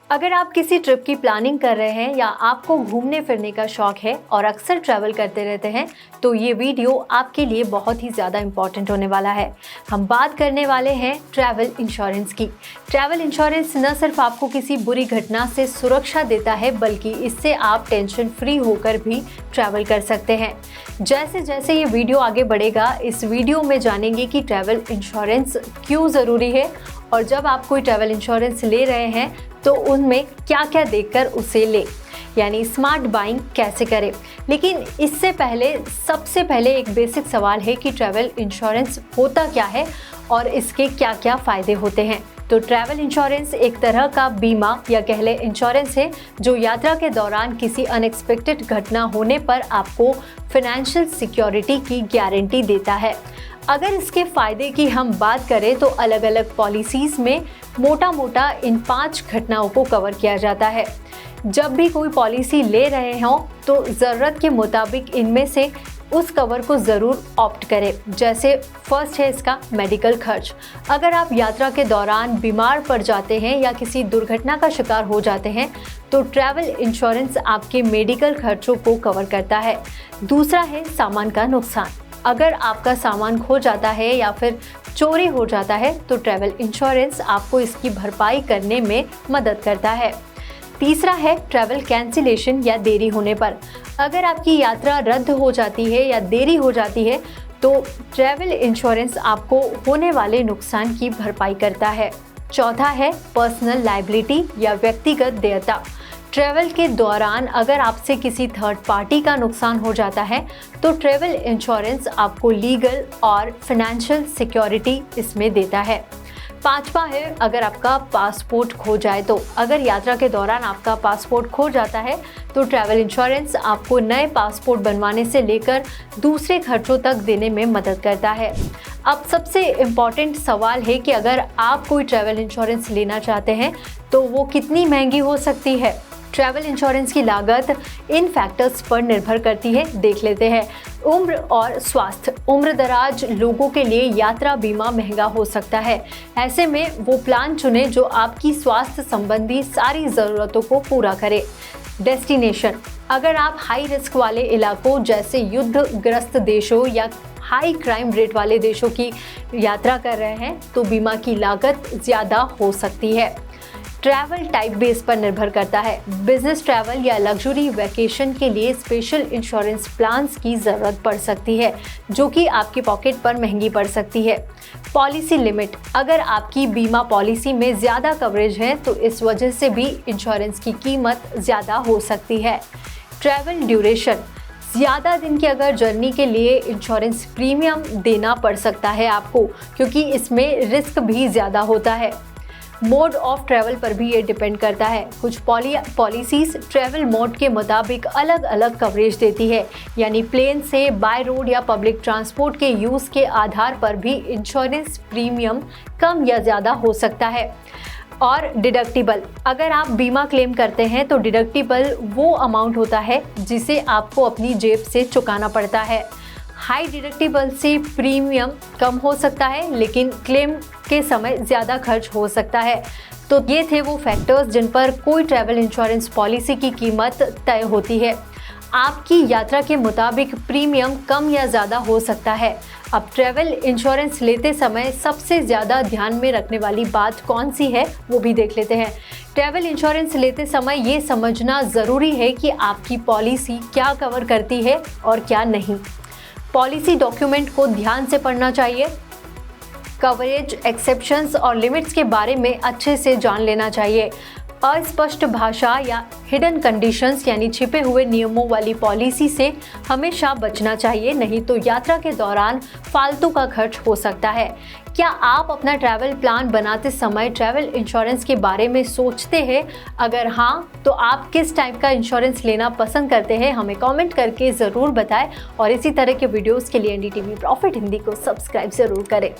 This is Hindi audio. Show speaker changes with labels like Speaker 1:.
Speaker 1: अगर आप किसी ट्रिप की प्लानिंग कर रहे हैं या आपको घूमने फिरने का शौक है और अक्सर ट्रैवल करते रहते हैं तो ये वीडियो आपके लिए बहुत ही ज़्यादा इम्पॉर्टेंट होने वाला है। हम बात करने वाले हैं ट्रैवल इंश्योरेंस की। ट्रैवल इंश्योरेंस न सिर्फ आपको किसी बुरी घटना से सुरक्षा देता है बल्कि इससे आप टेंशन फ्री होकर भी ट्रैवल कर सकते हैं। जैसे जैसे ये वीडियो आगे बढ़ेगा इस वीडियो में जानेंगे कि ट्रैवल इंश्योरेंस क्यों ज़रूरी है और जब आप कोई ट्रैवल इंश्योरेंस ले रहे हैं तो उनमें क्या क्या देखकर उसे ले, यानी स्मार्ट बाइंग कैसे करें। लेकिन इससे पहले सबसे पहले एक बेसिक सवाल है कि ट्रैवल इंश्योरेंस होता क्या है और इसके क्या क्या फ़ायदे होते हैं। तो ट्रैवल इंश्योरेंस एक तरह का बीमा या कह लें इंश्योरेंस है जो यात्रा के दौरान किसी अनएक्सपेक्टेड घटना होने पर आपको फाइनेंशियल सिक्योरिटी की गारंटी देता है। अगर इसके फ़ायदे की हम बात करें तो अलग अलग पॉलिसीज़ में मोटा इन 5 घटनाओं को कवर किया जाता है। जब भी कोई पॉलिसी ले रहे हों तो ज़रूरत के मुताबिक इनमें से उस कवर को ज़रूर ऑप्ट करें। जैसे फर्स्ट है इसका मेडिकल खर्च। अगर आप यात्रा के दौरान बीमार पड़ जाते हैं या किसी दुर्घटना का शिकार हो जाते हैं तो ट्रैवल इंश्योरेंस आपके मेडिकल खर्चों को कवर करता है। दूसरा है सामान का नुकसान। अगर आपका सामान खो जाता है या फिर चोरी हो जाता है तो ट्रैवल इंश्योरेंस आपको इसकी भरपाई करने में मदद करता है। तीसरा है ट्रैवल कैंसिलेशन या देरी होने पर। अगर आपकी यात्रा रद्द हो जाती है या देरी हो जाती है तो ट्रैवल इंश्योरेंस आपको होने वाले नुकसान की भरपाई करता है। चौथा है पर्सनल लायबिलिटी या व्यक्तिगत देयता। ट्रैवल के दौरान अगर आपसे किसी थर्ड पार्टी का नुकसान हो जाता है तो ट्रैवल इंश्योरेंस आपको लीगल और फाइनेंशियल सिक्योरिटी इसमें देता है। पांचवा है अगर आपका पासपोर्ट खो जाए तो। अगर यात्रा के दौरान आपका पासपोर्ट खो जाता है तो ट्रैवल इंश्योरेंस आपको नए पासपोर्ट बनवाने से लेकर दूसरे खर्चों तक देने में मदद करता है। अब सबसे इम्पॉर्टेंट सवाल है कि अगर आप कोई ट्रैवल इंश्योरेंस लेना चाहते हैं तो वो कितनी महंगी हो सकती है। ट्रैवल इंश्योरेंस की लागत इन फैक्टर्स पर निर्भर करती है, देख लेते हैं। उम्र और स्वास्थ्य। उम्र दराज लोगों के लिए यात्रा बीमा महंगा हो सकता है। ऐसे में वो प्लान चुनें जो आपकी स्वास्थ्य संबंधी सारी ज़रूरतों को पूरा करे। डेस्टिनेशन। अगर आप हाई रिस्क वाले इलाकों जैसे युद्धग्रस्त देशों या हाई क्राइम रेट वाले देशों की यात्रा कर रहे हैं तो बीमा की लागत ज़्यादा हो सकती है। ट्रैवल टाइप बेस पर निर्भर करता है। बिजनेस ट्रैवल या लग्जरी वैकेशन के लिए स्पेशल इंश्योरेंस प्लान्स की ज़रूरत पड़ सकती है जो कि आपके पॉकेट पर महंगी पड़ सकती है। Policy limit. अगर आपकी बीमा पॉलिसी में ज़्यादा कवरेज है तो इस वजह से भी इंश्योरेंस की कीमत ज़्यादा हो सकती है। Travel duration. ज़्यादा दिन की अगर जर्नी के लिए इंश्योरेंस प्रीमियम देना पड़ सकता है आपको, क्योंकि इसमें रिस्क भी ज़्यादा होता है। मोड ऑफ ट्रैवल पर भी ये डिपेंड करता है। कुछ पॉलिसीज़ ट्रैवल मोड के मुताबिक अलग अलग कवरेज देती है, यानी प्लेन से बाय रोड या पब्लिक ट्रांसपोर्ट के यूज़ के आधार पर भी इंश्योरेंस प्रीमियम कम या ज़्यादा हो सकता है। और डिडक्टिबल। अगर आप बीमा क्लेम करते हैं तो डिडक्टिबल वो अमाउंट होता है जिसे आपको अपनी जेब से चुकाना पड़ता है। हाई डिडक्टिबल से प्रीमियम कम हो सकता है लेकिन क्लेम के समय ज़्यादा खर्च हो सकता है। तो ये थे वो फैक्टर्स जिन पर कोई ट्रैवल इंश्योरेंस पॉलिसी की कीमत तय होती है। आपकी यात्रा के मुताबिक प्रीमियम कम या ज़्यादा हो सकता है। अब ट्रैवल इंश्योरेंस लेते समय सबसे ज़्यादा ध्यान में रखने वाली बात कौन सी है वो भी देख लेते हैं। ट्रैवल इंश्योरेंस लेते समय ये समझना ज़रूरी है कि आपकी पॉलिसी क्या कवर करती है और क्या नहीं। पॉलिसी डॉक्यूमेंट को ध्यान से पढ़ना चाहिए। कवरेज, एक्सेप्शंस और लिमिट्स के बारे में अच्छे से जान लेना चाहिए। अस्पष्ट भाषा या हिडन कंडीशंस यानी छिपे हुए नियमों वाली पॉलिसी से हमेशा बचना चाहिए, नहीं तो यात्रा के दौरान फालतू का खर्च हो सकता है। क्या आप अपना ट्रैवल प्लान बनाते समय ट्रैवल इंश्योरेंस के बारे में सोचते हैं? अगर हाँ तो आप किस टाइप का इंश्योरेंस लेना पसंद करते हैं हमें कमेंट करके ज़रूर बताएं और इसी तरह के वीडियोस के लिए एनडीटीवी प्रॉफिट हिंदी को सब्सक्राइब ज़रूर करें।